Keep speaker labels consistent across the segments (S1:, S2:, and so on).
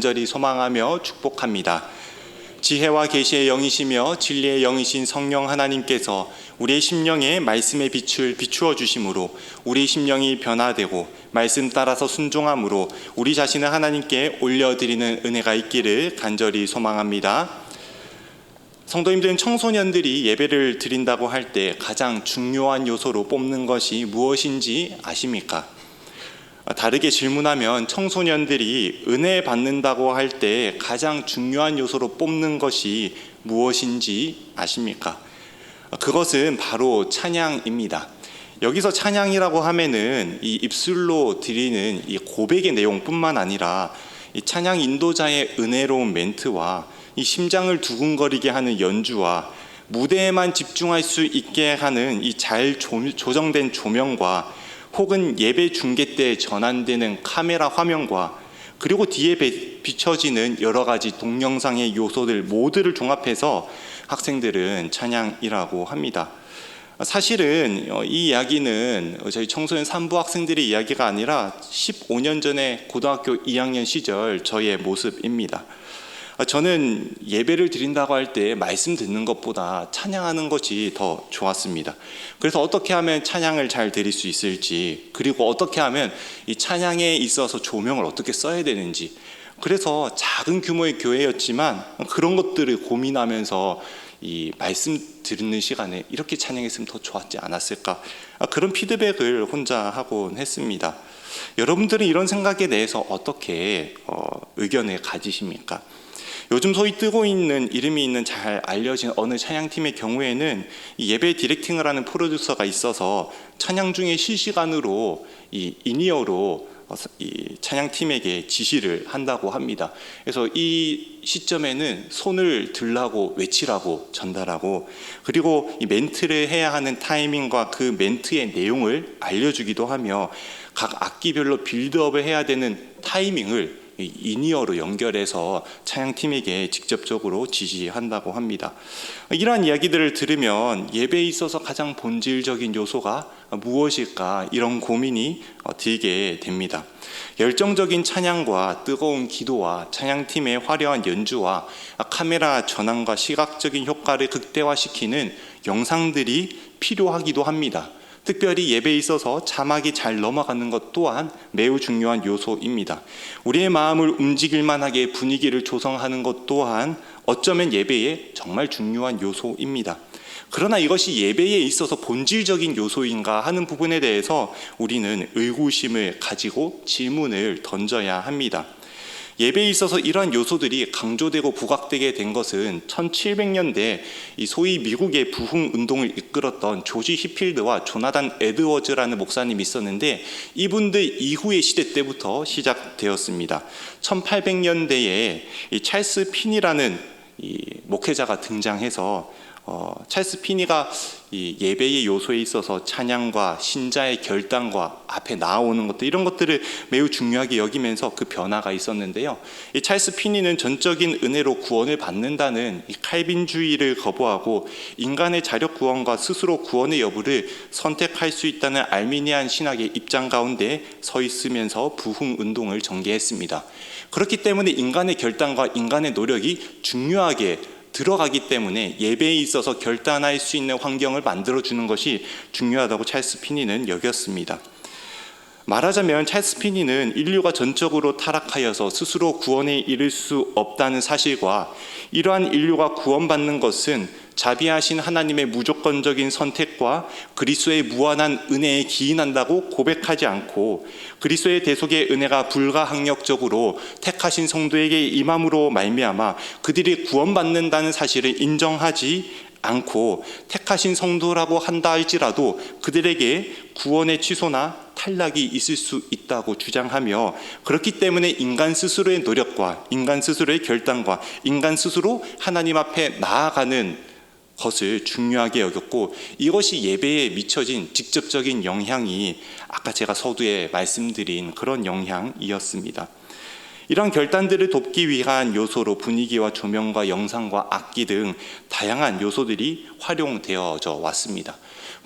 S1: 간절히 소망하며 축복합니다. 지혜와 계시의 영이시며 진리의 영이신 성령 하나님께서 우리의 심령에 말씀의 빛을 비추어 주심으로 우리 심령이 변화되고 말씀 따라서 순종함으로 우리 자신을 하나님께 올려드리는 은혜가 있기를 간절히 소망합니다. 성도님들은 청소년들이 예배를 드린다고 할 때 가장 중요한 요소로 뽑는 것이 무엇인지 아십니까? 다르게 질문하면 청소년들이 은혜 받는다고 할 때 가장 중요한 요소로 뽑는 것이 무엇인지 아십니까? 그것은 바로 찬양입니다. 여기서 찬양이라고 하면은 이 입술로 드리는 이 고백의 내용뿐만 아니라 이 찬양 인도자의 은혜로운 멘트와 이 심장을 두근거리게 하는 연주와 무대에만 집중할 수 있게 하는 이 잘 조정된 조명과 혹은 예배 중계 때 전환되는 카메라 화면과 그리고 뒤에 비춰지는 여러 가지 동영상의 요소들 모두를 종합해서 학생들은 찬양이라고 합니다. 사실은 이 이야기는 저희 청소년 3부 학생들의 이야기가 아니라 15년 전에 고등학교 2학년 시절 저의 모습입니다. 저는 예배를 드린다고 할 때 말씀 듣는 것보다 찬양하는 것이 더 좋았습니다. 그래서 어떻게 하면 찬양을 잘 드릴 수 있을지, 그리고 어떻게 하면 이 찬양에 있어서 조명을 어떻게 써야 되는지, 그래서 작은 규모의 교회였지만 그런 것들을 고민하면서 이 말씀 듣는 시간에 이렇게 찬양했으면 더 좋았지 않았을까, 그런 피드백을 혼자 하곤 했습니다. 여러분들은 이런 생각에 대해서 어떻게 의견을 가지십니까? 요즘 소위 뜨고 있는 이름이 있는 잘 알려진 어느 찬양팀의 경우에는 이 예배 디렉팅을 하는 프로듀서가 있어서 찬양 중에 실시간으로 이 인이어로 이 찬양팀에게 지시를 한다고 합니다. 그래서 이 시점에는 손을 들라고 외치라고 전달하고, 그리고 이 멘트를 해야 하는 타이밍과 그 멘트의 내용을 알려주기도 하며 각 악기별로 빌드업을 해야 되는 타이밍을 인이어로 연결해서 찬양팀에게 직접적으로 지시한다고 합니다. 이러한 이야기들을 들으면 예배에 있어서 가장 본질적인 요소가 무엇일까, 이런 고민이 들게 됩니다. 열정적인 찬양과 뜨거운 기도와 찬양팀의 화려한 연주와 카메라 전환과 시각적인 효과를 극대화시키는 영상들이 필요하기도 합니다. 특별히 예배에 있어서 자막이 잘 넘어가는 것 또한 매우 중요한 요소입니다. 우리의 마음을 움직일 만하게 분위기를 조성하는 것 또한 어쩌면 예배의 정말 중요한 요소입니다. 그러나 이것이 예배에 있어서 본질적인 요소인가 하는 부분에 대해서 우리는 의구심을 가지고 질문을 던져야 합니다. 예배에 있어서 이러한 요소들이 강조되고 부각되게 된 것은 1700년대 이 소위 미국의 부흥 운동을 이끌었던 조지 히필드와 조나단 에드워즈라는 목사님이 있었는데, 이분들 이후의 시대 때부터 시작되었습니다. 1800년대에 이 찰스 피니라는 이 목회자가 등장해서 찰스 피니가 이 예배의 요소에 있어서 찬양과 신자의 결단과 앞에 나오는 것들, 이런 것들을 매우 중요하게 여기면서 그 변화가 있었는데요. 이 찰스 피니는 전적인 은혜로 구원을 받는다는 이 칼빈주의를 거부하고 인간의 자력 구원과 스스로 구원의 여부를 선택할 수 있다는 알미니안 신학의 입장 가운데 서 있으면서 부흥 운동을 전개했습니다. 그렇기 때문에 인간의 결단과 인간의 노력이 중요하게 들어가기 때문에 예배에 있어서 결단할 수 있는 환경을 만들어주는 것이 중요하다고 찰스 피니는 여겼습니다. 말하자면 찰스 피니는 인류가 전적으로 타락하여서 스스로 구원에 이를 수 없다는 사실과 이러한 인류가 구원받는 것은 자비하신 하나님의 무조건적인 선택과 그리스도의 무한한 은혜에 기인한다고 고백하지 않고, 그리스도의 대속의 은혜가 불가항력적으로 택하신 성도에게 임함으로 말미암아 그들이 구원받는다는 사실을 인정하지 않고, 택하신 성도라고 한다 할지라도 그들에게 구원의 취소나 탈락이 있을 수 있다고 주장하며, 그렇기 때문에 인간 스스로의 노력과 인간 스스로의 결단과 인간 스스로 하나님 앞에 나아가는 것을 중요하게 여겼고, 이것이 예배에 미쳐진 직접적인 영향이 아까 제가 서두에 말씀드린 그런 영향이었습니다. 이런 결단들을 돕기 위한 요소로 분위기와 조명과 영상과 악기 등 다양한 요소들이 활용되어져 왔습니다.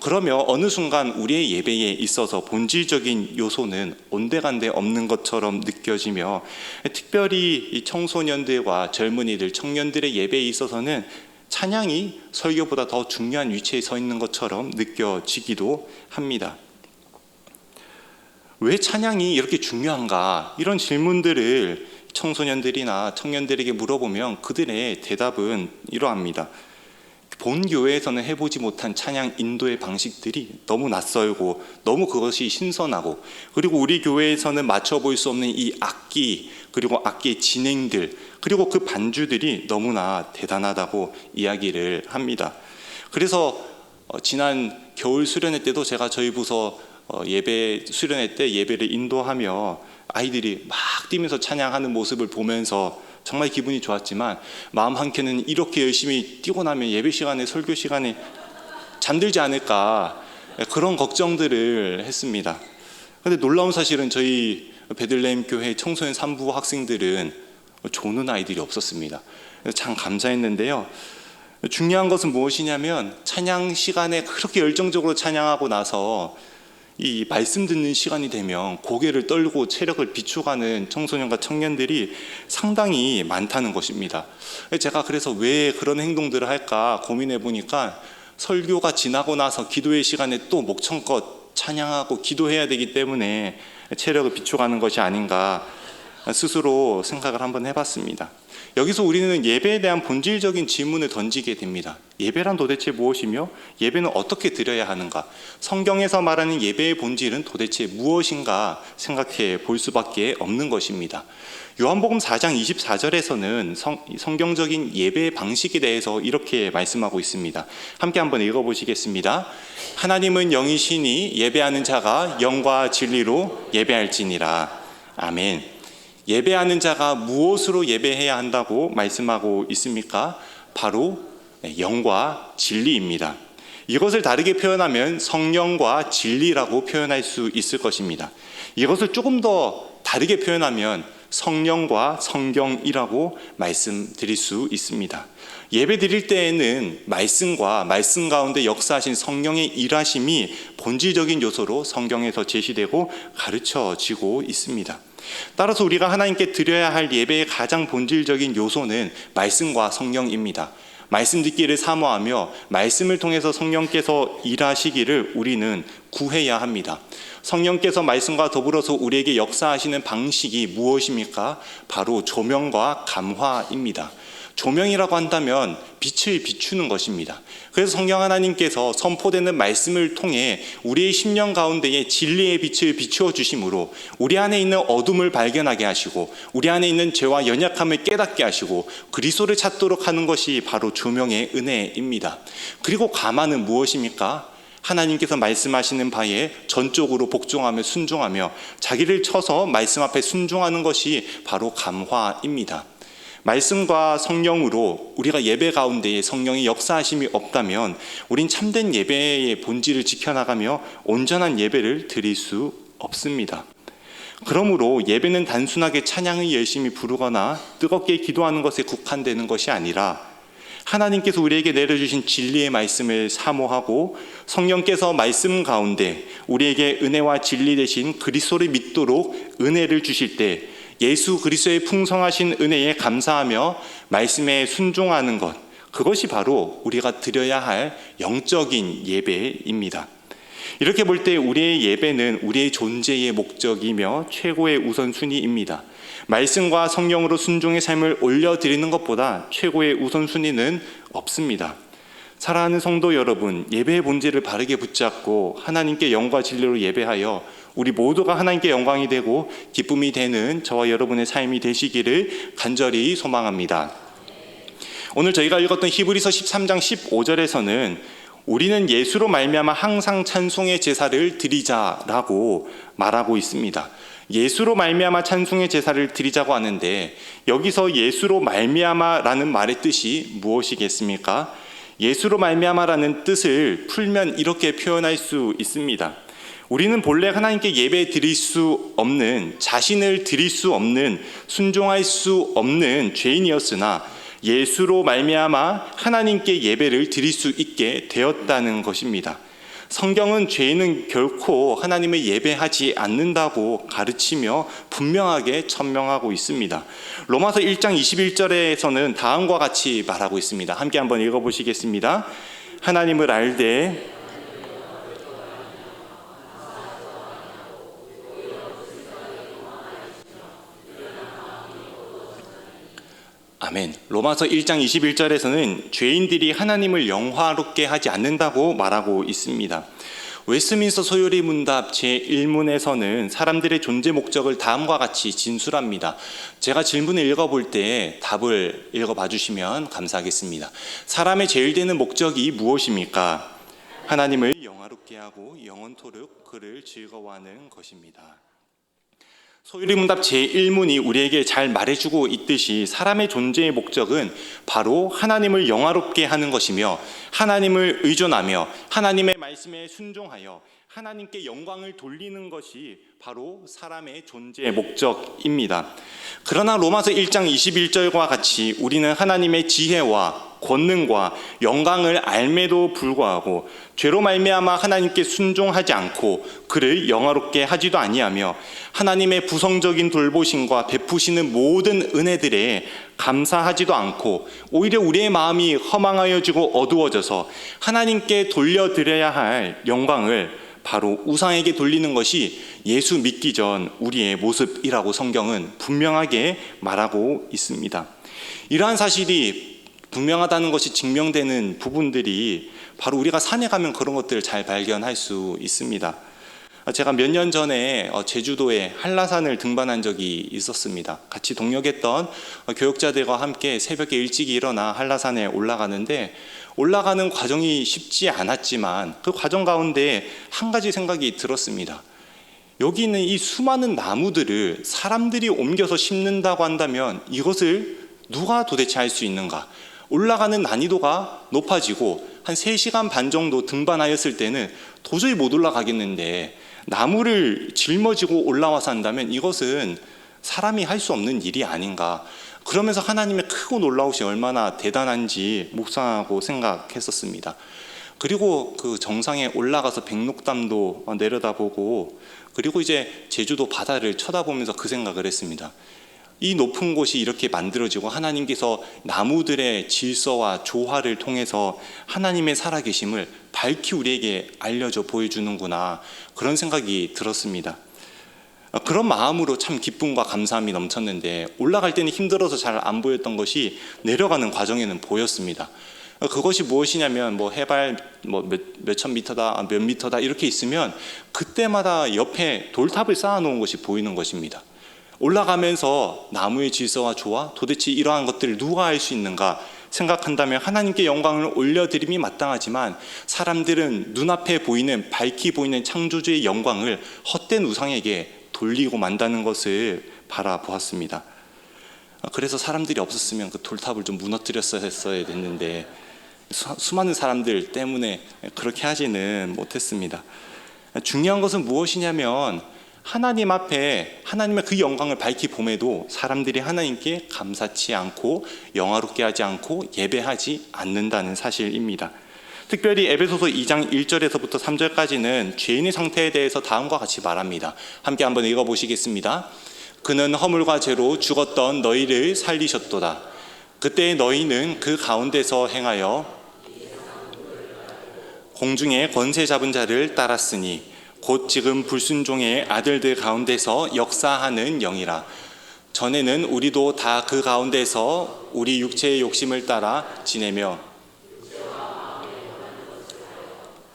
S1: 그러면 어느 순간 우리의 예배에 있어서 본질적인 요소는 온데간데 없는 것처럼 느껴지며, 특별히 이 청소년들과 젊은이들, 청년들의 예배에 있어서는 찬양이 설교보다 더 중요한 위치에 서 있는 것처럼 느껴지기도 합니다. 왜 찬양이 이렇게 중요한가? 이런 질문들을 청소년들이나 청년들에게 물어보면 그들의 대답은 이러합니다. 본 교회에서는 해보지 못한 찬양 인도의 방식들이 너무 낯설고 너무 그것이 신선하고, 그리고 우리 교회에서는 맞춰볼 수 없는 이 악기, 그리고 악기의 진행들, 그리고 그 반주들이 너무나 대단하다고 이야기를 합니다. 그래서 지난 겨울 수련회 때도 제가 저희 부서 예배 수련회 때 예배를 인도하며 아이들이 막 뛰면서 찬양하는 모습을 보면서 정말 기분이 좋았지만, 마음 한켠은 이렇게 열심히 뛰고 나면 예배 시간에, 설교 시간에 잠들지 않을까, 그런 걱정들을 했습니다. 그런데 놀라운 사실은 저희 베들레헴 교회 청소년 3부 학생들은 조는 아이들이 없었습니다. 참 감사했는데요. 중요한 것은 무엇이냐면, 찬양 시간에 그렇게 열정적으로 찬양하고 나서 이 말씀 듣는 시간이 되면 고개를 떨고 체력을 비축하는 청소년과 청년들이 상당히 많다는 것입니다. 제가 그래서 왜 그런 행동들을 할까 고민해 보니까, 설교가 지나고 나서 기도의 시간에 또 목청껏 찬양하고 기도해야 되기 때문에 체력을 비축하는 것이 아닌가 스스로 생각을 한번 해봤습니다. 여기서 우리는 예배에 대한 본질적인 질문을 던지게 됩니다. 예배란 도대체 무엇이며 예배는 어떻게 드려야 하는가? 성경에서 말하는 예배의 본질은 도대체 무엇인가 생각해 볼 수밖에 없는 것입니다. 요한복음 4장 24절에서는 성경적인 예배의 방식에 대해서 이렇게 말씀하고 있습니다. 함께 한번 읽어보시겠습니다. 하나님은 영이시니 예배하는 자가 영과 진리로 예배할지니라. 아멘. 예배하는 자가 무엇으로 예배해야 한다고 말씀하고 있습니까? 바로 영과 진리입니다. 이것을 다르게 표현하면 성령과 진리라고 표현할 수 있을 것입니다. 이것을 조금 더 다르게 표현하면 성령과 성경이라고 말씀드릴 수 있습니다. 예배 드릴 때에는 말씀과 말씀 가운데 역사하신 성령의 일하심이 본질적인 요소로 성경에서 제시되고 가르쳐지고 있습니다. 따라서 우리가 하나님께 드려야 할 예배의 가장 본질적인 요소는 말씀과 성령입니다. 말씀 듣기를 사모하며 말씀을 통해서 성령께서 일하시기를 우리는 구해야 합니다. 성령께서 말씀과 더불어서 우리에게 역사하시는 방식이 무엇입니까? 바로 조명과 감화입니다. 조명이라고 한다면 빛을 비추는 것입니다. 그래서 성령 하나님께서 선포되는 말씀을 통해 우리의 심령 가운데에 진리의 빛을 비추어 주심으로 우리 안에 있는 어둠을 발견하게 하시고 우리 안에 있는 죄와 연약함을 깨닫게 하시고 그리스도를 찾도록 하는 것이 바로 조명의 은혜입니다. 그리고 감화는 무엇입니까? 하나님께서 말씀하시는 바에 전적으로 복종하며 순종하며 자기를 쳐서 말씀 앞에 순종하는 것이 바로 감화입니다. 말씀과 성령으로 우리가 예배 가운데에 성령의 역사하심이 없다면 우린 참된 예배의 본질을 지켜나가며 온전한 예배를 드릴 수 없습니다. 그러므로 예배는 단순하게 찬양을 열심히 부르거나 뜨겁게 기도하는 것에 국한되는 것이 아니라 하나님께서 우리에게 내려주신 진리의 말씀을 사모하고 성령께서 말씀 가운데 우리에게 은혜와 진리 되신 그리스도를 믿도록 은혜를 주실 때 예수 그리스도의 풍성하신 은혜에 감사하며 말씀에 순종하는 것, 그것이 바로 우리가 드려야 할 영적인 예배입니다. 이렇게 볼 때 우리의 예배는 우리의 존재의 목적이며 최고의 우선순위입니다. 말씀과 성령으로 순종의 삶을 올려드리는 것보다 최고의 우선순위는 없습니다. 사랑하는 성도 여러분, 예배의 본질을 바르게 붙잡고 하나님께 영과 진리로 예배하여 우리 모두가 하나님께 영광이 되고 기쁨이 되는 저와 여러분의 삶이 되시기를 간절히 소망합니다. 오늘 저희가 읽었던 히브리서 13장 15절에서는 우리는 예수로 말미암아 항상 찬송의 제사를 드리자라고 말하고 있습니다. 예수로 말미암아 찬송의 제사를 드리자고 하는데 여기서 예수로 말미암아라는 말의 뜻이 무엇이겠습니까? 예수로 말미암아라는 뜻을 풀면 이렇게 표현할 수 있습니다. 우리는 본래 하나님께 예배 드릴 수 없는, 자신을 드릴 수 없는, 순종할 수 없는 죄인이었으나 예수로 말미암아 하나님께 예배를 드릴 수 있게 되었다는 것입니다. 성경은 죄인은 결코 하나님을 예배하지 않는다고 가르치며 분명하게 천명하고 있습니다. 로마서 1장 21절에서는 다음과 같이 말하고 있습니다. 함께 한번 읽어보시겠습니다. 하나님을 알되 아멘. 로마서 1장 21절에서는 죄인들이 하나님을 영화롭게 하지 않는다고 말하고 있습니다. 웨스민스터 소요리 문답 제1문에서는 사람들의 존재 목적을 다음과 같이 진술합니다. 제가 질문을 읽어볼 때 답을 읽어봐 주시면 감사하겠습니다. 사람의 제일 되는 목적이 무엇입니까? 하나님을 영화롭게 하고 영원토록 그를 즐거워하는 것입니다. 소유리 문답 제1문이 우리에게 잘 말해주고 있듯이 사람의 존재의 목적은 바로 하나님을 영화롭게 하는 것이며 하나님을 의존하며 하나님의 말씀에 순종하여 하나님께 영광을 돌리는 것이 바로 사람의 존재의 목적입니다. 그러나 로마서 1장 21절과 같이 우리는 하나님의 지혜와 권능과 영광을 알매도 불구하고 죄로 말미암아 하나님께 순종하지 않고 그를 영화롭게 하지도 아니하며 하나님의 부성적인 돌보심과 베푸시는 모든 은혜들에 감사하지도 않고 오히려 우리의 마음이 허망하여지고 어두워져서 하나님께 돌려드려야 할 영광을 바로 우상에게 돌리는 것이 예수 믿기 전 우리의 모습이라고 성경은 분명하게 말하고 있습니다. 이러한 사실이 분명하다는 것이 증명되는 부분들이 바로 우리가 산에 가면 그런 것들을 잘 발견할 수 있습니다. 제가 몇 년 전에 제주도에 한라산을 등반한 적이 있었습니다. 같이 동역했던 교역자들과 함께 새벽에 일찍 일어나 한라산에 올라가는데 올라가는 과정이 쉽지 않았지만 그 과정 가운데 한 가지 생각이 들었습니다. 여기 있는 이 수많은 나무들을 사람들이 옮겨서 심는다고 한다면 이것을 누가 도대체 할 수 있는가? 올라가는 난이도가 높아지고 한 3시간 반 정도 등반하였을 때는 도저히 못 올라가겠는데 나무를 짊어지고 올라와서 한다면 이것은 사람이 할 수 없는 일이 아닌가. 그러면서 하나님의 크고 놀라우시 얼마나 대단한지 묵상하고 생각했었습니다. 그리고 그 정상에 올라가서 백록담도 내려다보고 그리고 이제 제주도 바다를 쳐다보면서 그 생각을 했습니다. 이 높은 곳이 이렇게 만들어지고 하나님께서 나무들의 질서와 조화를 통해서 하나님의 살아계심을 밝히 우리에게 알려줘 보여주는구나, 그런 생각이 들었습니다. 그런 마음으로 참 기쁨과 감사함이 넘쳤는데 올라갈 때는 힘들어서 잘 안 보였던 것이 내려가는 과정에는 보였습니다. 그것이 무엇이냐면 해발 몇천 미터다, 몇 미터다 이렇게 있으면 그때마다 옆에 돌탑을 쌓아놓은 것이 보이는 것입니다. 올라가면서 나무의 질서와 조화, 도대체 이러한 것들을 누가 할 수 있는가 생각한다면 하나님께 영광을 올려드림이 마땅하지만 사람들은 눈앞에 보이는, 밝히 보이는 창조주의 영광을 헛된 우상에게 돌리고 만다는 것을 바라보았습니다. 그래서 사람들이 없었으면 그 돌탑을 좀 무너뜨렸어야 됐는데 수많은 사람들 때문에 그렇게 하지는 못했습니다. 중요한 것은 무엇이냐면 하나님 앞에 하나님의 그 영광을 밝히 봄에도 사람들이 하나님께 감사치 않고 영화롭게 하지 않고 예배하지 않는다는 사실입니다. 특별히 에베소서 2장 1절에서부터 3절까지는 죄인의 상태에 대해서 다음과 같이 말합니다. 함께 한번 읽어보시겠습니다. 그는 허물과 죄로 죽었던 너희를 살리셨도다. 그때 너희는 그 가운데서 행하여 공중에 권세 잡은 자를 따랐으니 곧 지금 불순종의 아들들 가운데서 역사하는 영이라. 전에는 우리도 다 그 가운데서 우리 육체의 욕심을 따라 지내며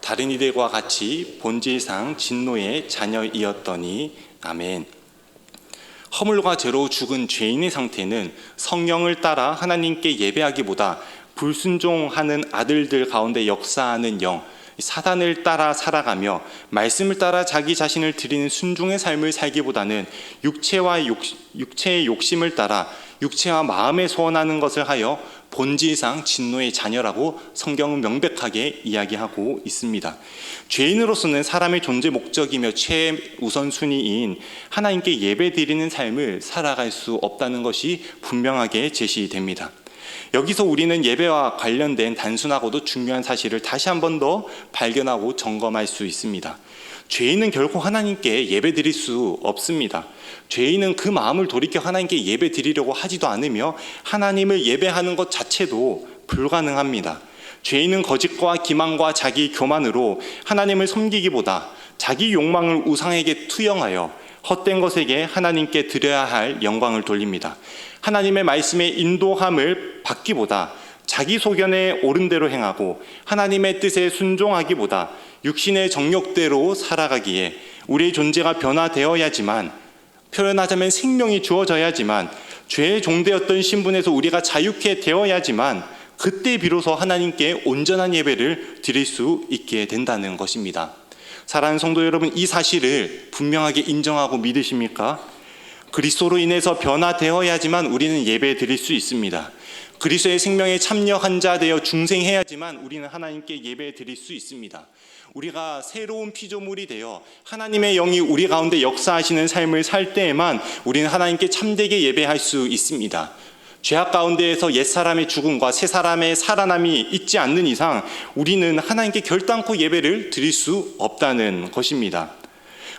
S1: 다른 이들과 같이 본질상 진노의 자녀이었더니. 아멘. 허물과 죄로 죽은 죄인의 상태는 성령을 따라 하나님께 예배하기보다 불순종하는 아들들 가운데 역사하는 영, 사단을 따라 살아가며 말씀을 따라 자기 자신을 드리는 순종의 삶을 살기보다는 육체의 욕심을 따라 육체와 마음에 소원하는 것을 하여 본질상 진노의 자녀라고 성경은 명백하게 이야기하고 있습니다. 죄인으로서는 사람의 존재 목적이며 최우선순위인 하나님께 예배드리는 삶을 살아갈 수 없다는 것이 분명하게 제시됩니다. 여기서 우리는 예배와 관련된 단순하고도 중요한 사실을 다시 한 번 더 발견하고 점검할 수 있습니다. 죄인은 결코 하나님께 예배드릴 수 없습니다. 죄인은 그 마음을 돌이켜 하나님께 예배드리려고 하지도 않으며 하나님을 예배하는 것 자체도 불가능합니다. 죄인은 거짓과 기만과 자기 교만으로 하나님을 섬기기보다 자기 욕망을 우상에게 투영하여 헛된 것에게 하나님께 드려야 할 영광을 돌립니다. 하나님의 말씀의 인도함을 받기보다 자기 소견에 옳은 대로 행하고 하나님의 뜻에 순종하기보다 육신의 정욕대로 살아가기에 우리의 존재가 변화되어야지만, 표현하자면 생명이 주어져야지만, 죄의 종되었던 신분에서 우리가 자유케 되어야지만 그때 비로소 하나님께 온전한 예배를 드릴 수 있게 된다는 것입니다. 사랑하는 성도 여러분, 이 사실을 분명하게 인정하고 믿으십니까? 그리스도로 인해서 변화되어야지만 우리는 예배 드릴 수 있습니다. 그리스도의 생명에 참여한 자 되어 중생해야지만 우리는 하나님께 예배 드릴 수 있습니다. 우리가 새로운 피조물이 되어 하나님의 영이 우리 가운데 역사하시는 삶을 살 때에만 우리는 하나님께 참되게 예배할 수 있습니다. 죄악 가운데에서 옛사람의 죽음과 새사람의 살아남이 있지 않는 이상 우리는 하나님께 결단코 예배를 드릴 수 없다는 것입니다.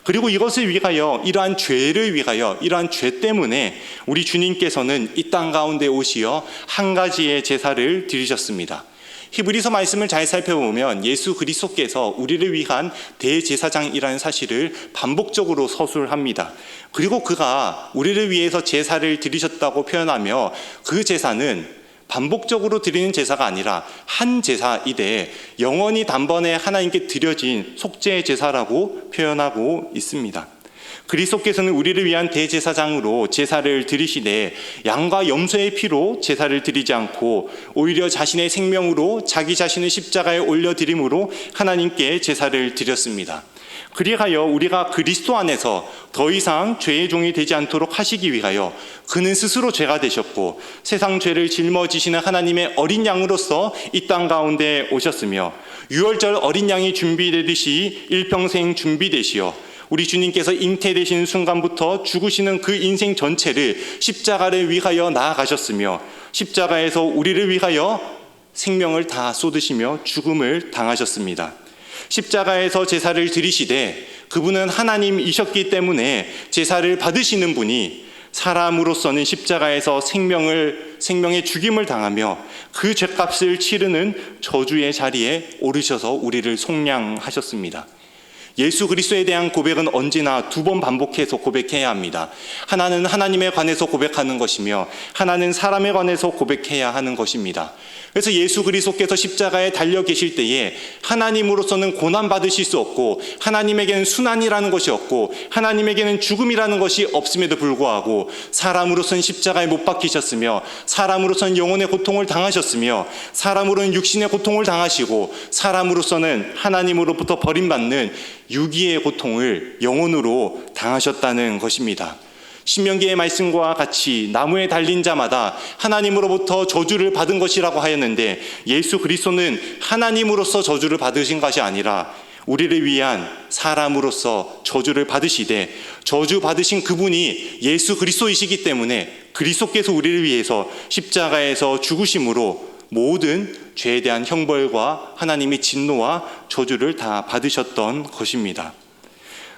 S1: 그리고 이것을 위하여, 이러한 죄를 위하여, 이러한 죄 때문에 우리 주님께서는 이 땅 가운데 오시어 한 가지의 제사를 드리셨습니다. 히브리서 말씀을 잘 살펴보면 예수 그리스도께서 우리를 위한 대제사장이라는 사실을 반복적으로 서술합니다. 그리고 그가 우리를 위해서 제사를 드리셨다고 표현하며 그 제사는 반복적으로 드리는 제사가 아니라 한 제사이되 영원히 단번에 하나님께 드려진 속죄의 제사라고 표현하고 있습니다. 그리스도께서는 우리를 위한 대제사장으로 제사를 드리시되 양과 염소의 피로 제사를 드리지 않고 오히려 자신의 생명으로 자기 자신을 십자가에 올려드림으로 하나님께 제사를 드렸습니다. 그리하여 우리가 그리스도 안에서 더 이상 죄의 종이 되지 않도록 하시기 위하여 그는 스스로 죄가 되셨고 세상 죄를 짊어지시는 하나님의 어린 양으로서 이 땅 가운데 오셨으며 유월절 어린 양이 준비되듯이 일평생 준비되시어 우리 주님께서 잉태되시는 순간부터 죽으시는 그 인생 전체를 십자가를 위하여 나아가셨으며 십자가에서 우리를 위하여 생명을 다 쏟으시며 죽음을 당하셨습니다. 십자가에서 제사를 드리시되 그분은 하나님이셨기 때문에 제사를 받으시는 분이 사람으로서는 십자가에서 생명의 죽임을 당하며 그 죄값을 치르는 저주의 자리에 오르셔서 우리를 속량하셨습니다. 예수 그리스도에 대한 고백은 언제나 두 번 반복해서 고백해야 합니다. 하나는 하나님에 관해서 고백하는 것이며 하나는 사람에 관해서 고백해야 하는 것입니다. 그래서 예수 그리스도께서 십자가에 달려 계실 때에 하나님으로서는 고난받으실 수 없고 하나님에게는 순환이라는 것이 없고 하나님에게는 죽음이라는 것이 없음에도 불구하고 사람으로서는 십자가에 못 박히셨으며 사람으로서는 영혼의 고통을 당하셨으며 사람으로는 육신의 고통을 당하시고 사람으로서는 하나님으로부터 버림받는 유기의 고통을 영혼으로 당하셨다는 것입니다. 신명기의 말씀과 같이 나무에 달린 자마다 하나님으로부터 저주를 받은 것이라고 하였는데 예수 그리스도는 하나님으로서 저주를 받으신 것이 아니라 우리를 위한 사람으로서 저주를 받으시되 저주 받으신 그분이 예수 그리스도이시기 때문에 그리스도께서 우리를 위해서 십자가에서 죽으심으로 모든 죄에 대한 형벌과 하나님의 진노와 저주를 다 받으셨던 것입니다.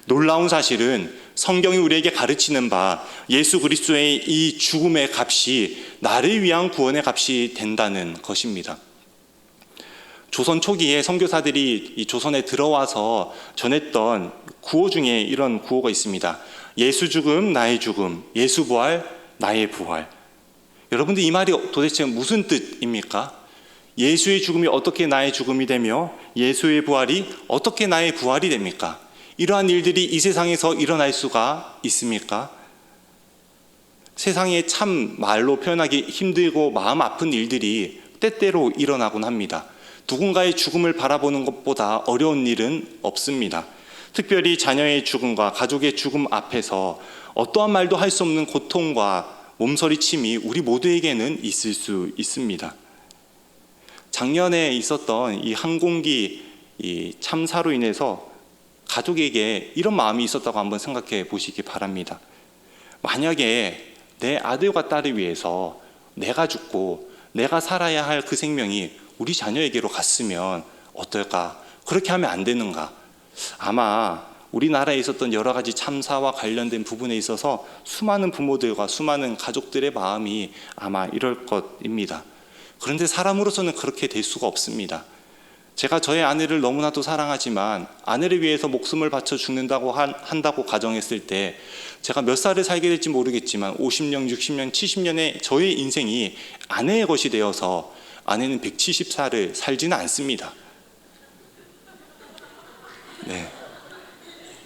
S1: 놀라운 사실은 성경이 우리에게 가르치는 바 예수 그리스도의 이 죽음의 값이 나를 위한 구원의 값이 된다는 것입니다. 조선 초기에 선교사들이 이 조선에 들어와서 전했던 구호 중에 이런 구호가 있습니다. 예수 죽음 나의 죽음, 예수 부활 나의 부활. 여러분들 이 말이 도대체 무슨 뜻입니까? 예수의 죽음이 어떻게 나의 죽음이 되며 예수의 부활이 어떻게 나의 부활이 됩니까? 이러한 일들이 이 세상에서 일어날 수가 있습니까? 세상에 참 말로 표현하기 힘들고 마음 아픈 일들이 때때로 일어나곤 합니다. 누군가의 죽음을 바라보는 것보다 어려운 일은 없습니다. 특별히 자녀의 죽음과 가족의 죽음 앞에서 어떠한 말도 할 수 없는 고통과 몸서리침이 우리 모두에게는 있을 수 있습니다. 작년에 있었던 이 항공기 이 참사로 인해서 가족에게 이런 마음이 있었다고 한번 생각해 보시기 바랍니다. 만약에 내 아들과 딸을 위해서 내가 죽고 내가 살아야 할 그 생명이 우리 자녀에게로 갔으면 어떨까? 그렇게 하면 안 되는가? 아마 우리나라에 있었던 여러 가지 참사와 관련된 부분에 있어서 수많은 부모들과 수많은 가족들의 마음이 아마 이럴 것입니다. 그런데 사람으로서는 그렇게 될 수가 없습니다. 제가 저의 아내를 너무나도 사랑하지만 아내를 위해서 목숨을 바쳐 죽는다고 한다고 가정했을 때 제가 몇 살을 살게 될지 모르겠지만 50년, 60년, 70년의 저의 인생이 아내의 것이 되어서 아내는 170살을 살지는 않습니다. 네.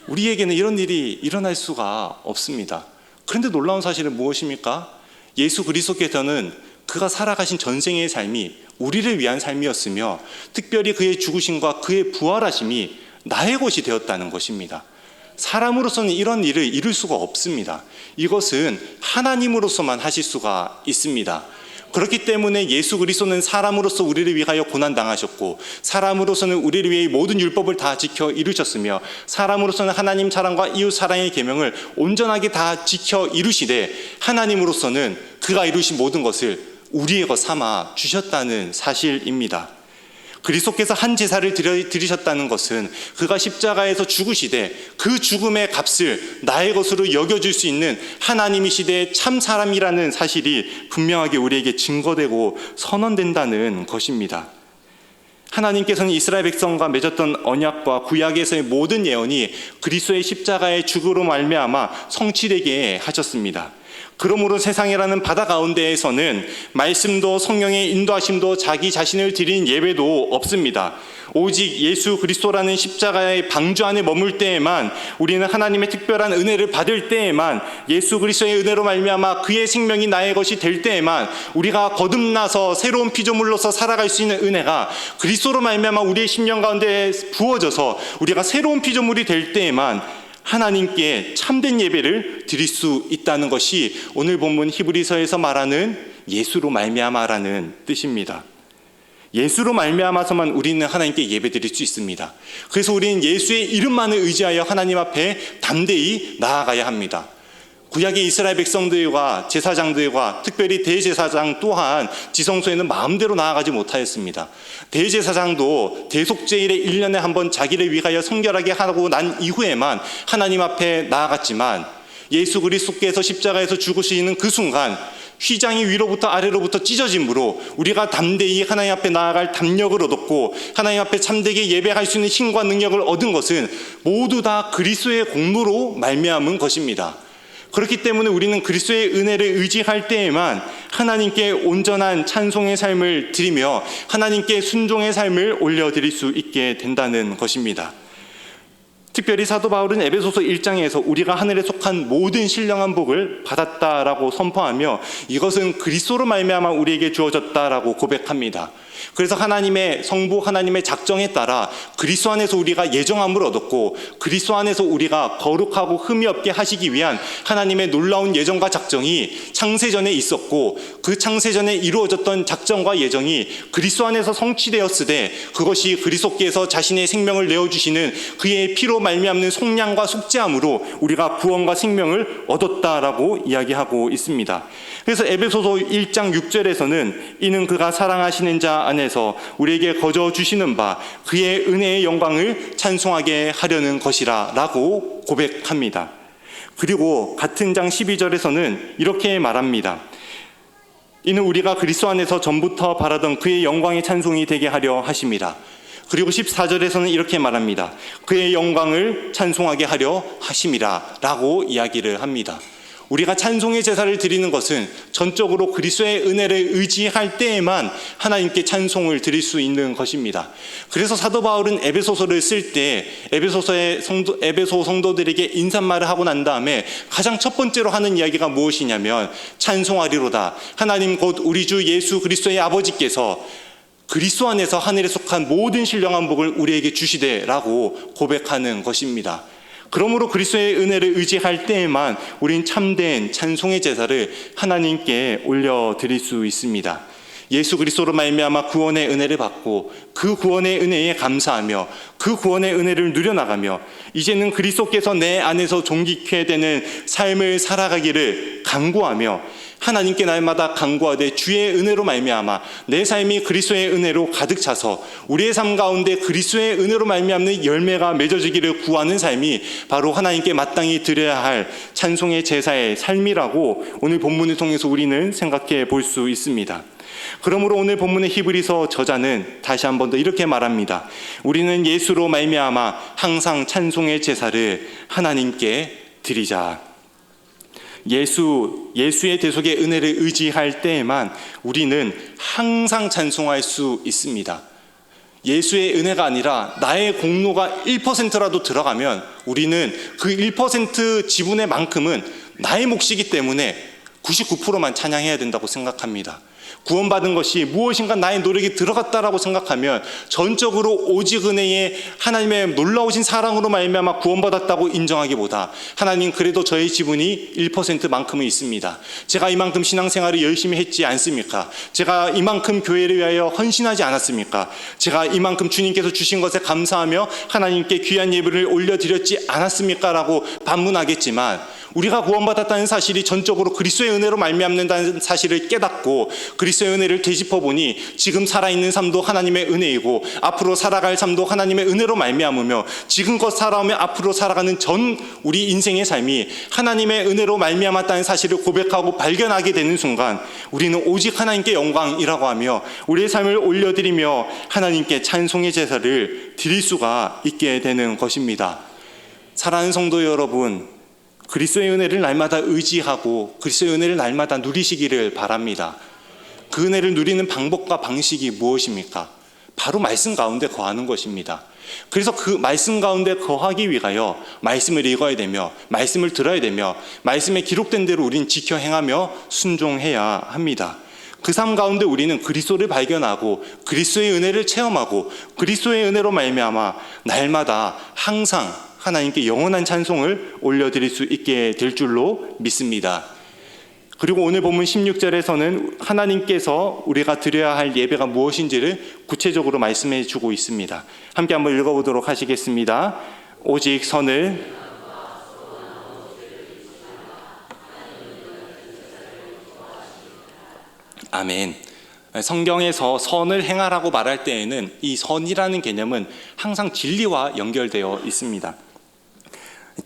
S1: 우리에게는 이런 일이 일어날 수가 없습니다. 그런데 놀라운 사실은 무엇입니까? 예수 그리스도께서는 그가 살아가신 전생의 삶이 우리를 위한 삶이었으며 특별히 그의 죽으심과 그의 부활하심이 나의 것이 되었다는 것입니다. 사람으로서는 이런 일을 이룰 수가 없습니다. 이것은 하나님으로서만 하실 수가 있습니다. 그렇기 때문에 예수 그리스도는 사람으로서 우리를 위하여 고난당하셨고 사람으로서는 우리를 위해 모든 율법을 다 지켜 이루셨으며 사람으로서는 하나님 사랑과 이웃 사랑의 계명을 온전하게 다 지켜 이루시되 하나님으로서는 그가 이루신 모든 것을 우리의 것 삼아 주셨다는 사실입니다. 그리스도께서 한 제사를 드리셨다는 것은 그가 십자가에서 죽으시되 그 죽음의 값을 나의 것으로 여겨줄 수 있는 하나님이시되 참 사람이라는 사실이 분명하게 우리에게 증거되고 선언된다는 것입니다. 하나님께서는 이스라엘 백성과 맺었던 언약과 구약에서의 모든 예언이 그리스도의 십자가의 죽음으로 말미암아 성취되게 하셨습니다. 그러므로 세상이라는 바다 가운데에서는 말씀도 성령의 인도하심도 자기 자신을 드린 예배도 없습니다. 오직 예수 그리스도라는 십자가의 방주 안에 머물 때에만 우리는 하나님의 특별한 은혜를 받을 때에만 예수 그리스도의 은혜로 말미암아 그의 생명이 나의 것이 될 때에만 우리가 거듭나서 새로운 피조물로서 살아갈 수 있는 은혜가 그리스도로 말미암아 우리의 심령 가운데 부어져서 우리가 새로운 피조물이 될 때에만 하나님께 참된 예배를 드릴 수 있다는 것이 오늘 본문 히브리서에서 말하는 예수로 말미암아라는 뜻입니다. 예수로 말미암아서만 우리는 하나님께 예배드릴 수 있습니다. 그래서 우리는 예수의 이름만을 의지하여 하나님 앞에 담대히 나아가야 합니다. 구약의 이스라엘 백성들과 제사장들과 특별히 대제사장 또한 지성소에는 마음대로 나아가지 못하였습니다. 대제사장도 대속제일에 1년에 한 번 자기를 위하여 성결하게 하고 난 이후에만 하나님 앞에 나아갔지만 예수 그리스도께서 십자가에서 죽으시는 그 순간 휘장이 위로부터 아래로부터 찢어짐으로 우리가 담대히 하나님 앞에 나아갈 담력을 얻었고 하나님 앞에 참되게 예배할 수 있는 힘과 능력을 얻은 것은 모두 다 그리스도의 공로로 말미암은 것입니다. 그렇기 때문에 우리는 그리스도의 은혜를 의지할 때에만 하나님께 온전한 찬송의 삶을 드리며 하나님께 순종의 삶을 올려드릴 수 있게 된다는 것입니다. 특별히 사도 바울은 에베소서 1장에서 우리가 하늘에 속한 모든 신령한 복을 받았다라고 선포하며 이것은 그리스도로 말미암아 우리에게 주어졌다라고 고백합니다. 그래서 하나님의 성부 하나님의 작정에 따라 그리스도 안에서 우리가 예정함을 얻었고 그리스도 안에서 우리가 거룩하고 흠이 없게 하시기 위한 하나님의 놀라운 예정과 작정이 창세전에 있었고 그 창세전에 이루어졌던 작정과 예정이 그리스도 안에서 성취되었으되 그것이 그리스도께서 자신의 생명을 내어주시는 그의 피로 말미암는 속량과 속죄함으로 우리가 구원과 생명을 얻었다라고 이야기하고 있습니다. 그래서 에베소서 1장 6절에서는 이는 그가 사랑하시는 자 안에서 우리에게 거저 주시는 바 그의 은혜의 영광을 찬송하게 하려는 것이라 라고 고백합니다. 그리고 같은 장 12절에서는 이렇게 말합니다. 이는 우리가 그리스도 안에서 전부터 바라던 그의 영광의 찬송이 되게 하려 하심이라. 그리고 14절에서는 이렇게 말합니다. 그의 영광을 찬송하게 하려 하심이라 라고 이야기를 합니다. 우리가 찬송의 제사를 드리는 것은 전적으로 그리스도의 은혜를 의지할 때에만 하나님께 찬송을 드릴 수 있는 것입니다. 그래서 사도 바울은 에베소서를 쓸 때 에베소 성도들에게 인사말을 하고 난 다음에 가장 첫 번째로 하는 이야기가 무엇이냐면 찬송하리로다. 하나님 곧 우리 주 예수 그리스도의 아버지께서 그리스도 안에서 하늘에 속한 모든 신령한 복을 우리에게 주시되라고 고백하는 것입니다. 그러므로 그리스도의 은혜를 의지할 때에만 우린 참된 찬송의 제사를 하나님께 올려드릴 수 있습니다. 예수 그리스도로 말미암아 구원의 은혜를 받고 그 구원의 은혜에 감사하며 그 구원의 은혜를 누려나가며 이제는 그리스도께서 내 안에서 존귀케 되는 삶을 살아가기를 간구하며 하나님께 날마다 간구하되 주의 은혜로 말미암아 내 삶이 그리스도의 은혜로 가득 차서 우리의 삶 가운데 그리스도의 은혜로 말미암는 열매가 맺어지기를 구하는 삶이 바로 하나님께 마땅히 드려야 할 찬송의 제사의 삶이라고 오늘 본문을 통해서 우리는 생각해 볼 수 있습니다. 그러므로 오늘 본문의 히브리서 저자는 다시 한 번 더 이렇게 말합니다. 우리는 예수로 말미암아 항상 찬송의 제사를 하나님께 드리자. 예수의 대속의 은혜를 의지할 때에만 우리는 항상 찬송할 수 있습니다. 예수의 은혜가 아니라 나의 공로가 1%라도 들어가면 우리는 그 1% 지분의 만큼은 나의 몫이기 때문에 99%만 찬양해야 된다고 생각합니다. 구원받은 것이 무엇인가 나의 노력이 들어갔다라고 생각하면 전적으로 오직 은혜의 하나님의 놀라우신 사랑으로 말미암아 구원받았다고 인정하기보다 하나님 그래도 저의 지분이 1%만큼은 있습니다. 제가 이만큼 신앙생활을 열심히 했지 않습니까? 제가 이만큼 교회를 위하여 헌신하지 않았습니까? 제가 이만큼 주님께서 주신 것에 감사하며 하나님께 귀한 예배를 올려드렸지 않았습니까? 라고 반문하겠지만 우리가 구원받았다는 사실이 전적으로 그리스도의 은혜로 말미암는다는 사실을 깨닫고 그리스도의 은혜를 되짚어보니 지금 살아있는 삶도 하나님의 은혜이고 앞으로 살아갈 삶도 하나님의 은혜로 말미암으며 지금껏 살아오며 앞으로 살아가는 전 우리 인생의 삶이 하나님의 은혜로 말미암았다는 사실을 고백하고 발견하게 되는 순간 우리는 오직 하나님께 영광이라고 하며 우리의 삶을 올려드리며 하나님께 찬송의 제사를 드릴 수가 있게 되는 것입니다. 사랑하는 성도 여러분, 그리스도의 은혜를 날마다 의지하고 그리스도의 은혜를 날마다 누리시기를 바랍니다. 그 은혜를 누리는 방법과 방식이 무엇입니까? 바로 말씀 가운데 거하는 것입니다. 그래서 그 말씀 가운데 거하기 위하여 말씀을 읽어야 되며 말씀을 들어야 되며 말씀에 기록된 대로 우리는 지켜 행하며 순종해야 합니다. 그 삶 가운데 우리는 그리스도를 발견하고 그리스도의 은혜를 체험하고 그리스도의 은혜로 말미암아 날마다 항상 하나님께 영원한 찬송을 올려드릴 수 있게 될 줄로 믿습니다. 그리고 오늘 본문 16절에서는 하나님께서 우리가 드려야 할 예배가 무엇인지를 구체적으로 말씀해 주고 있습니다. 함께 한번 읽어보도록 하시겠습니다. 오직 선을 아멘. 성경에서 선을 행하라고 말할 때에는 이 선이라는 개념은 항상 진리와 연결되어 있습니다.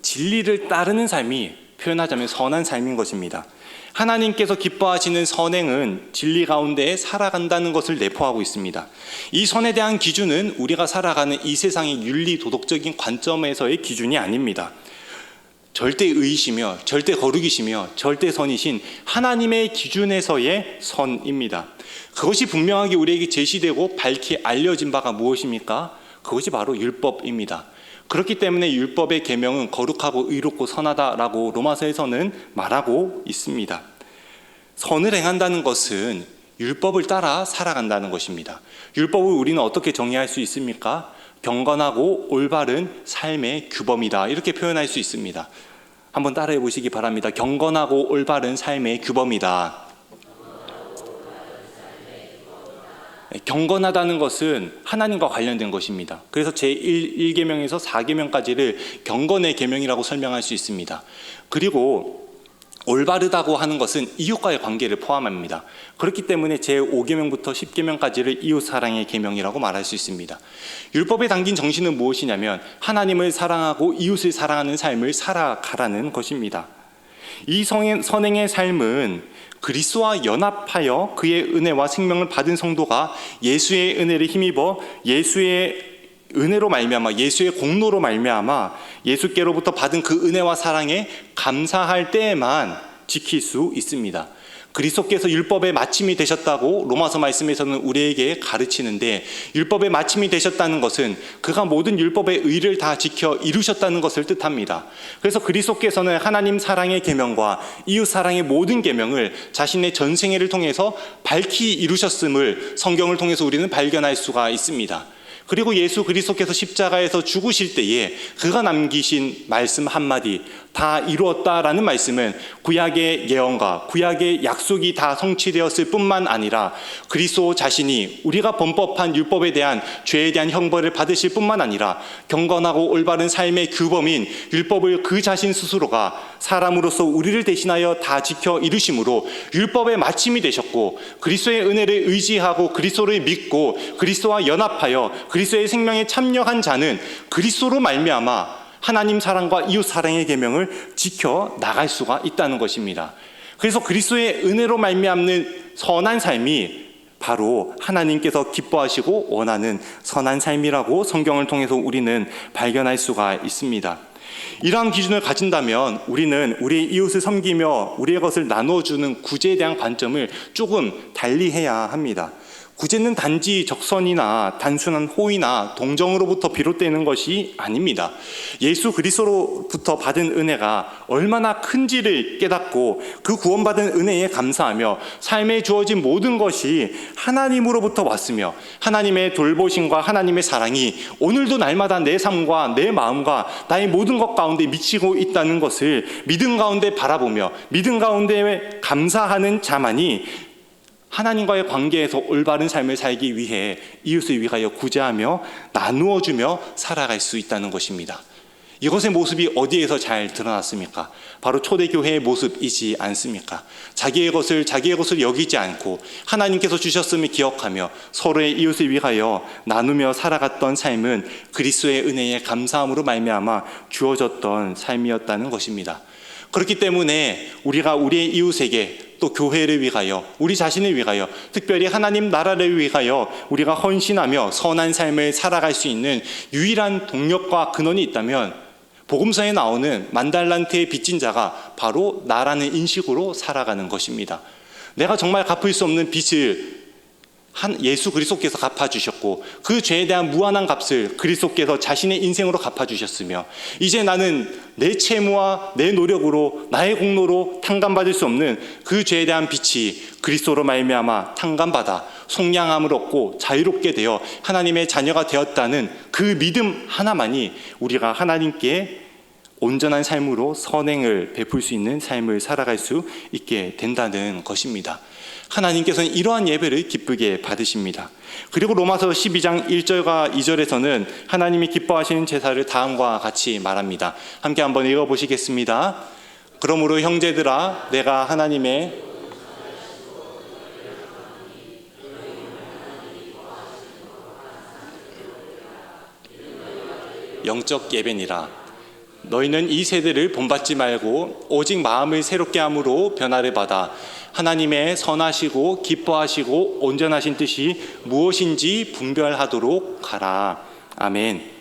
S1: 진리를 따르는 삶이 표현하자면 선한 삶인 것입니다. 하나님께서 기뻐하시는 선행은 진리 가운데 살아간다는 것을 내포하고 있습니다. 이 선에 대한 기준은 우리가 살아가는 이 세상의 윤리 도덕적인 관점에서의 기준이 아닙니다. 절대 의이시며 절대 거룩이시며 절대 선이신 하나님의 기준에서의 선입니다. 그것이 분명하게 우리에게 제시되고 밝히 알려진 바가 무엇입니까? 그것이 바로 율법입니다. 그렇기 때문에 율법의 계명은 거룩하고 의롭고 선하다라고 로마서에서는 말하고 있습니다. 선을 행한다는 것은 율법을 따라 살아간다는 것입니다. 율법을 우리는 어떻게 정의할 수 있습니까? 경건하고 올바른 삶의 규범이다, 이렇게 표현할 수 있습니다. 한번 따라해 보시기 바랍니다. 경건하고 올바른 삶의 규범이다. 경건하다는 것은 하나님과 관련된 것입니다. 그래서 제1계명에서 4계명까지를 경건의 계명이라고 설명할 수 있습니다. 그리고 올바르다고 하는 것은 이웃과의 관계를 포함합니다. 그렇기 때문에 제5계명부터 10계명까지를 이웃사랑의 계명이라고 말할 수 있습니다. 율법에 담긴 정신은 무엇이냐면 하나님을 사랑하고 이웃을 사랑하는 삶을 살아가라는 것입니다. 이 선행의 삶은 그리스도와 연합하여 그의 은혜와 생명을 받은 성도가 예수의 은혜를 힘입어 예수의 은혜로 말미암아 예수의 공로로 말미암아 예수께로부터 받은 그 은혜와 사랑에 감사할 때에만 지킬 수 있습니다. 그리스도께서 율법의 마침이 되셨다고 로마서 말씀에서는 우리에게 가르치는데, 율법의 마침이 되셨다는 것은 그가 모든 율법의 의를 다 지켜 이루셨다는 것을 뜻합니다. 그래서 그리스도께서는 하나님 사랑의 계명과 이웃 사랑의 모든 계명을 자신의 전생애를 통해서 밝히 이루셨음을 성경을 통해서 우리는 발견할 수가 있습니다. 그리고 예수 그리스도께서 십자가에서 죽으실 때에 그가 남기신 말씀 한마디, 다 이루었다라는 말씀은 구약의 예언과 구약의 약속이 다 성취되었을 뿐만 아니라 그리스도 자신이 우리가 범법한 율법에 대한 죄에 대한 형벌을 받으실 뿐만 아니라 경건하고 올바른 삶의 규범인 율법을 그 자신 스스로가 사람으로서 우리를 대신하여 다 지켜 이루심으로 율법의 마침이 되셨고, 그리스도의 은혜를 의지하고 그리스도를 믿고 그리스도와 연합하여 그리스도의 생명에 참여한 자는 그리스도로 말미암아 하나님 사랑과 이웃 사랑의 계명을 지켜 나갈 수가 있다는 것입니다. 그래서 그리스도의 은혜로 말미암는 선한 삶이 바로 하나님께서 기뻐하시고 원하는 선한 삶이라고 성경을 통해서 우리는 발견할 수가 있습니다. 이러한 기준을 가진다면 우리는 우리의 이웃을 섬기며 우리의 것을 나누어주는 구제에 대한 관점을 조금 달리해야 합니다. 구제는 단지 적선이나 단순한 호의나 동정으로부터 비롯되는 것이 아닙니다. 예수 그리스도로부터 받은 은혜가 얼마나 큰지를 깨닫고 그 구원받은 은혜에 감사하며 삶에 주어진 모든 것이 하나님으로부터 왔으며 하나님의 돌보심과 하나님의 사랑이 오늘도 날마다 내 삶과 내 마음과 나의 모든 것 가운데 미치고 있다는 것을 믿음 가운데 바라보며 믿음 가운데 감사하는 자만이 하나님과의 관계에서 올바른 삶을 살기 위해 이웃을 위하여 구제하며 나누어주며 살아갈 수 있다는 것입니다. 이것의 모습이 어디에서 잘 드러났습니까? 바로 초대교회의 모습이지 않습니까? 자기의 것을 여기지 않고 하나님께서 주셨음을 기억하며 서로의 이웃을 위하여 나누며 살아갔던 삶은 그리스도의 은혜에 감사함으로 말미암아 주어졌던 삶이었다는 것입니다. 그렇기 때문에 우리가 우리의 이웃에게 또 교회를 위하여 우리 자신을 위하여 특별히 하나님 나라를 위하여 우리가 헌신하며 선한 삶을 살아갈 수 있는 유일한 동력과 근원이 있다면 복음서에 나오는 만달란트의 빚진 자가 바로 나라는 인식으로 살아가는 것입니다. 내가 정말 갚을 수 없는 빚을 예수 그리스도께서 갚아주셨고 그 죄에 대한 무한한 값을 그리스도께서 자신의 인생으로 갚아주셨으며 이제 나는 내 채무와 내 노력으로 나의 공로로 탕감받을 수 없는 그 죄에 대한 빚이 그리스도로 말미암아 탕감받아 속량함을 얻고 자유롭게 되어 하나님의 자녀가 되었다는 그 믿음 하나만이 우리가 하나님께 온전한 삶으로 선행을 베풀 수 있는 삶을 살아갈 수 있게 된다는 것입니다. 하나님께서는 이러한 예배를 기쁘게 받으십니다. 그리고 로마서 12장 1절과 2절에서는 하나님이 기뻐하시는 제사를 다음과 같이 말합니다. 함께 한번 읽어보시겠습니다. 그러므로 형제들아, 내가 하나님의 영적 예배니라. 너희는 이 세대를 본받지 말고 오직 마음을 새롭게 함으로 변화를 받아 하나님의 선하시고 기뻐하시고 온전하신 뜻이 무엇인지 분별하도록 하라. 아멘.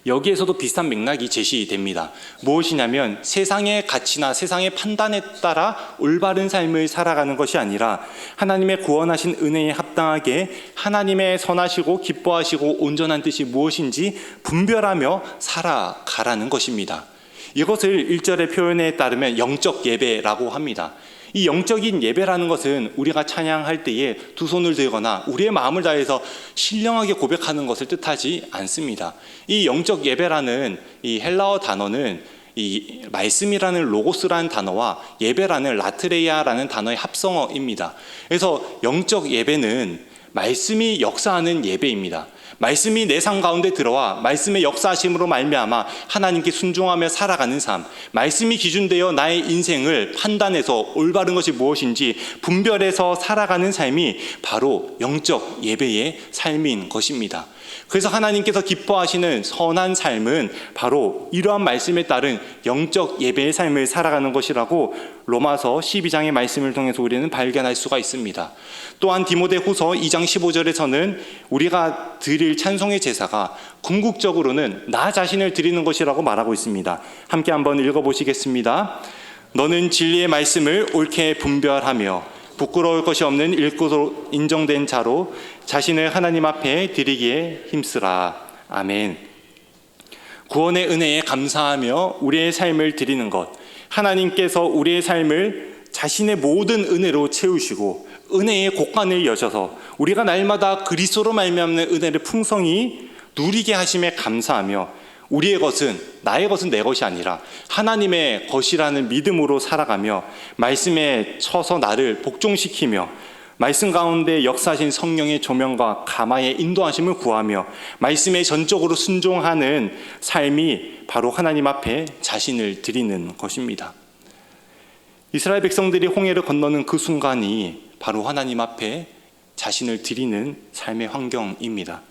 S1: 여기에서도 비슷한 맥락이 제시됩니다. 무엇이냐면 세상의 가치나 세상의 판단에 따라 올바른 삶을 살아가는 것이 아니라 하나님의 구원하신 은혜에 합당하게 하나님의 선하시고 기뻐하시고 온전한 뜻이 무엇인지 분별하며 살아가라는 것입니다. 이것을 1절의 표현에 따르면 영적 예배라고 합니다. 이 영적인 예배라는 것은 우리가 찬양할 때에 두 손을 들거나 우리의 마음을 다해서 신령하게 고백하는 것을 뜻하지 않습니다. 이 영적 예배라는 이 헬라어 단어는 이 말씀이라는 로고스라는 단어와 예배라는 라트레이아라는 단어의 합성어입니다. 그래서 영적 예배는 말씀이 역사하는 예배입니다. 말씀이 내 삶 가운데 들어와 말씀의 역사하심으로 말미암아 하나님께 순종하며 살아가는 삶, 말씀이 기준되어 나의 인생을 판단해서 올바른 것이 무엇인지 분별해서 살아가는 삶이 바로 영적 예배의 삶인 것입니다. 그래서 하나님께서 기뻐하시는 선한 삶은 바로 이러한 말씀에 따른 영적 예배의 삶을 살아가는 것이라고 로마서 12장의 말씀을 통해서 우리는 발견할 수가 있습니다. 또한 디모데후서 2장 15절에서는 우리가 드릴 찬송의 제사가 궁극적으로는 나 자신을 드리는 것이라고 말하고 있습니다. 함께 한번 읽어보시겠습니다. 너는 진리의 말씀을 옳게 분별하며 부끄러울 것이 없는 읽고 인정된 자로 자신을 하나님 앞에 드리기에 힘쓰라. 아멘. 구원의 은혜에 감사하며 우리의 삶을 드리는 것, 하나님께서 우리의 삶을 자신의 모든 은혜로 채우시고 은혜의 곳간을 여셔서 우리가 날마다 그리스도로 말미암는 은혜를 풍성히 누리게 하심에 감사하며 우리의 것은 나의 것은 내 것이 아니라 하나님의 것이라는 믿음으로 살아가며 말씀에 쳐서 나를 복종시키며 말씀 가운데 역사하신 성령의 조명과 감화의 인도하심을 구하며 말씀에 전적으로 순종하는 삶이 바로 하나님 앞에 자신을 드리는 것입니다. 이스라엘 백성들이 홍해를 건너는 그 순간이 바로 하나님 앞에 자신을 드리는 삶의 환경입니다.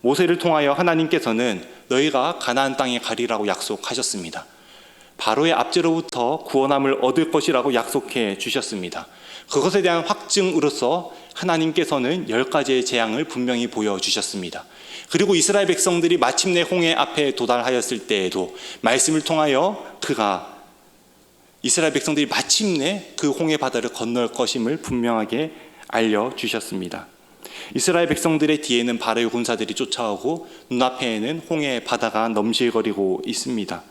S1: 모세를 통하여 하나님께서는 너희가 가나안 땅에 가리라고 약속하셨습니다. 바로의 압제로부터 구원함을 얻을 것이라고 약속해 주셨습니다. 그것에 대한 확증으로서 하나님께서는 10가지의 재앙을 분명히 보여주셨습니다. 그리고 이스라엘 백성들이 마침내 홍해 앞에 도달하였을 때에도 말씀을 통하여 이스라엘 백성들이 마침내 그 홍해 바다를 건널 것임을 분명하게 알려주셨습니다. 이스라엘 백성들의 뒤에는 바로의 군사들이 쫓아오고 눈앞에는 홍해 바다가 넘실거리고 있습니다.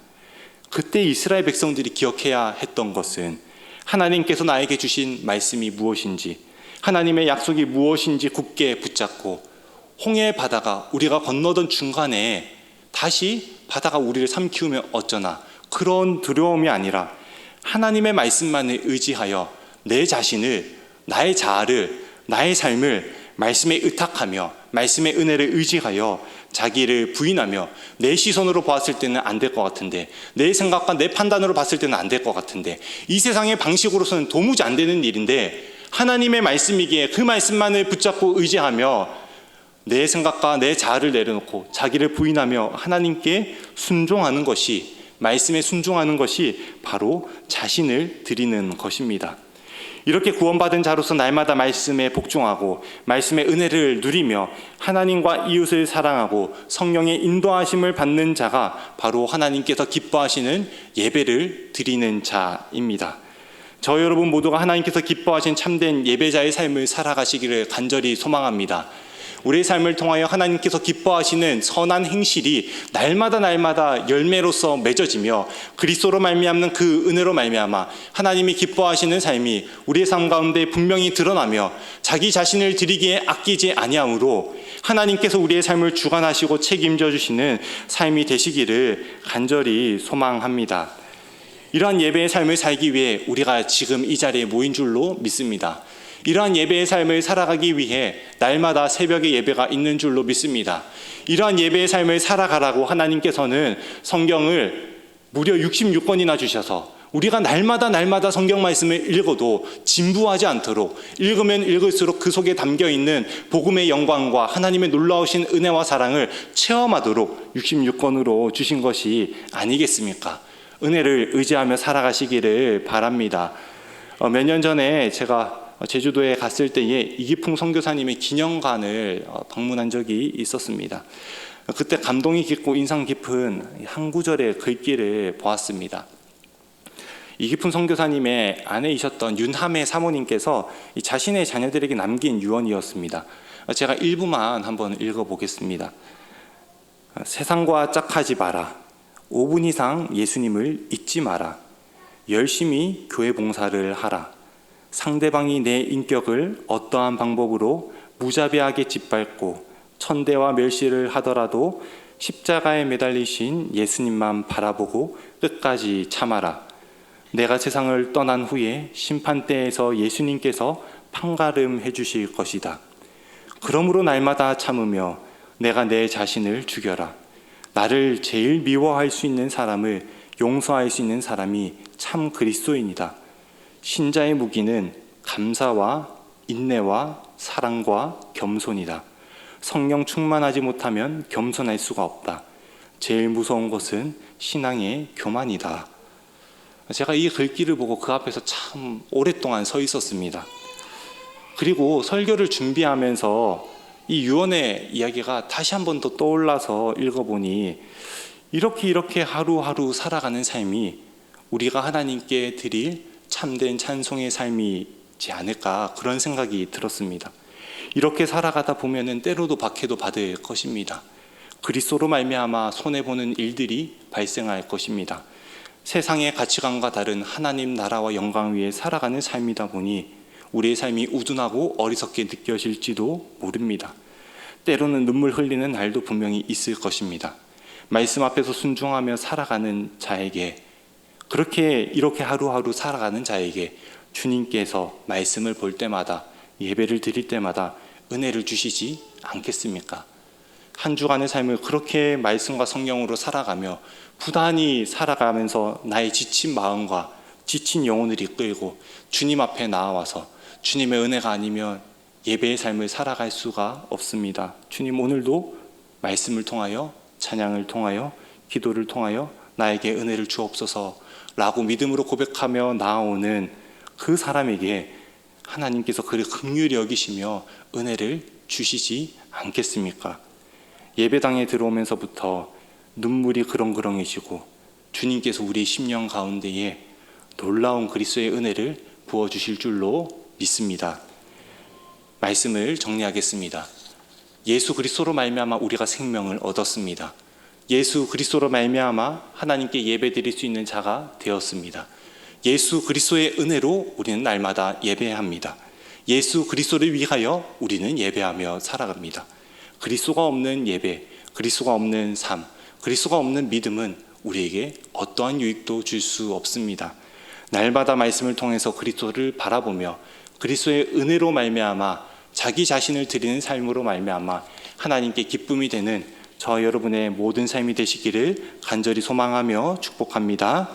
S1: 그때 이스라엘 백성들이 기억해야 했던 것은 하나님께서 나에게 주신 말씀이 무엇인지, 하나님의 약속이 무엇인지 굳게 붙잡고 홍해 바다가 우리가 건너던 중간에 다시 바다가 우리를 삼키우면 어쩌나, 그런 두려움이 아니라 하나님의 말씀만을 의지하여 내 자신을, 나의 자아를, 나의 삶을 말씀에 의탁하며 말씀의 은혜를 의지하여 자기를 부인하며 내 시선으로 보았을 때는 안 될 것 같은데, 내 생각과 내 판단으로 봤을 때는 안 될 것 같은데, 이 세상의 방식으로서는 도무지 안 되는 일인데 하나님의 말씀이기에 그 말씀만을 붙잡고 의지하며 내 생각과 내 자아를 내려놓고 자기를 부인하며 하나님께 순종하는 것이, 말씀에 순종하는 것이 바로 자신을 드리는 것입니다. 이렇게 구원받은 자로서 날마다 말씀에 복종하고 말씀의 은혜를 누리며 하나님과 이웃을 사랑하고 성령의 인도하심을 받는 자가 바로 하나님께서 기뻐하시는 예배를 드리는 자입니다. 저 여러분 모두가 하나님께서 기뻐하신 참된 예배자의 삶을 살아가시기를 간절히 소망합니다. 우리의 삶을 통하여 하나님께서 기뻐하시는 선한 행실이 날마다 열매로서 맺어지며 그리스도로 말미암는 그 은혜로 말미암아 하나님이 기뻐하시는 삶이 우리의 삶 가운데 분명히 드러나며 자기 자신을 드리기에 아끼지 아니함으로 하나님께서 우리의 삶을 주관하시고 책임져 주시는 삶이 되시기를 간절히 소망합니다. 이러한 예배의 삶을 살기 위해 우리가 지금 이 자리에 모인 줄로 믿습니다. 이러한 예배의 삶을 살아가기 위해 날마다 새벽에 예배가 있는 줄로 믿습니다. 이러한 예배의 삶을 살아가라고 하나님께서는 성경을 무려 66권이나 주셔서 우리가 날마다 성경 말씀을 읽어도 진부하지 않도록 읽으면 읽을수록 그 속에 담겨있는 복음의 영광과 하나님의 놀라우신 은혜와 사랑을 체험하도록 66권으로 주신 것이 아니겠습니까? 은혜를 의지하며 살아가시기를 바랍니다. 몇 년 전에 제가 제주도에 갔을 때에 이기풍 선교사님의 기념관을 방문한 적이 있었습니다. 그때 감동이 깊고 인상 깊은 한 구절의 글귀를 보았습니다. 이기풍 선교사님의 아내이셨던 윤함의 사모님께서 자신의 자녀들에게 남긴 유언이었습니다. 제가 일부만 한번 읽어보겠습니다. 세상과 짝하지 마라. 5분 이상 예수님을 잊지 마라. 열심히 교회 봉사를 하라. 상대방이 내 인격을 어떠한 방법으로 무자비하게 짓밟고 천대와 멸시를 하더라도 십자가에 매달리신 예수님만 바라보고 끝까지 참아라. 내가 세상을 떠난 후에 심판대에서 예수님께서 판가름해 주실 것이다. 그러므로 날마다 참으며 내가 내 자신을 죽여라. 나를 제일 미워할 수 있는 사람을 용서할 수 있는 사람이 참 그리스도인이다. 신자의 무기는 감사와 인내와 사랑과 겸손이다. 성령 충만하지 못하면 겸손할 수가 없다. 제일 무서운 것은 신앙의 교만이다. 제가 이 글귀를 보고 그 앞에서 참 오랫동안 서 있었습니다. 그리고 설교를 준비하면서 이 유언의 이야기가 다시 한 번 더 떠올라서 읽어보니 이렇게 하루하루 살아가는 삶이 우리가 하나님께 드릴 참된 찬송의 삶이지 않을까, 그런 생각이 들었습니다. 이렇게 살아가다 보면은 때로도 박해도 받을 것입니다. 그리스도로 말미암아 손해보는 일들이 발생할 것입니다. 세상의 가치관과 다른 하나님 나라와 영광 위에 살아가는 삶이다 보니 우리의 삶이 우둔하고 어리석게 느껴질지도 모릅니다. 때로는 눈물 흘리는 날도 분명히 있을 것입니다. 말씀 앞에서 순종하며 살아가는 자에게, 이렇게 하루하루 살아가는 자에게 주님께서 말씀을 볼 때마다, 예배를 드릴 때마다 은혜를 주시지 않겠습니까? 한 주간의 삶을 그렇게 말씀과 성령으로 살아가며 부단히 살아가면서 나의 지친 마음과 지친 영혼을 이끌고 주님 앞에 나와서 주님의 은혜가 아니면 예배의 삶을 살아갈 수가 없습니다. 주님, 오늘도 말씀을 통하여, 찬양을 통하여, 기도를 통하여 나에게 은혜를 주옵소서라고 믿음으로 고백하며 나아오는 그 사람에게 하나님께서 그를 긍휼히 여기시며 은혜를 주시지 않겠습니까? 예배당에 들어오면서부터 눈물이 그렁그렁해지고 주님께서 우리의 심령 가운데에 놀라운 그리스도의 은혜를 부어주실 줄로 믿습니다. 말씀을 정리하겠습니다. 예수 그리스도로 말미암아 우리가 생명을 얻었습니다. 예수 그리스도로 말미암아 하나님께 예배드릴 수 있는 자가 되었습니다. 예수 그리스도의 은혜로 우리는 날마다 예배합니다. 예수 그리스도를 위하여 우리는 예배하며 살아갑니다. 그리스도가 없는 예배, 그리스도가 없는 삶, 그리스도가 없는 믿음은 우리에게 어떠한 유익도 줄 수 없습니다. 날마다 말씀을 통해서 그리스도를 바라보며 그리스도의 은혜로 말미암아 자기 자신을 드리는 삶으로 말미암아 하나님께 기쁨이 되는 저 여러분의 모든 삶이 되시기를 간절히 소망하며 축복합니다.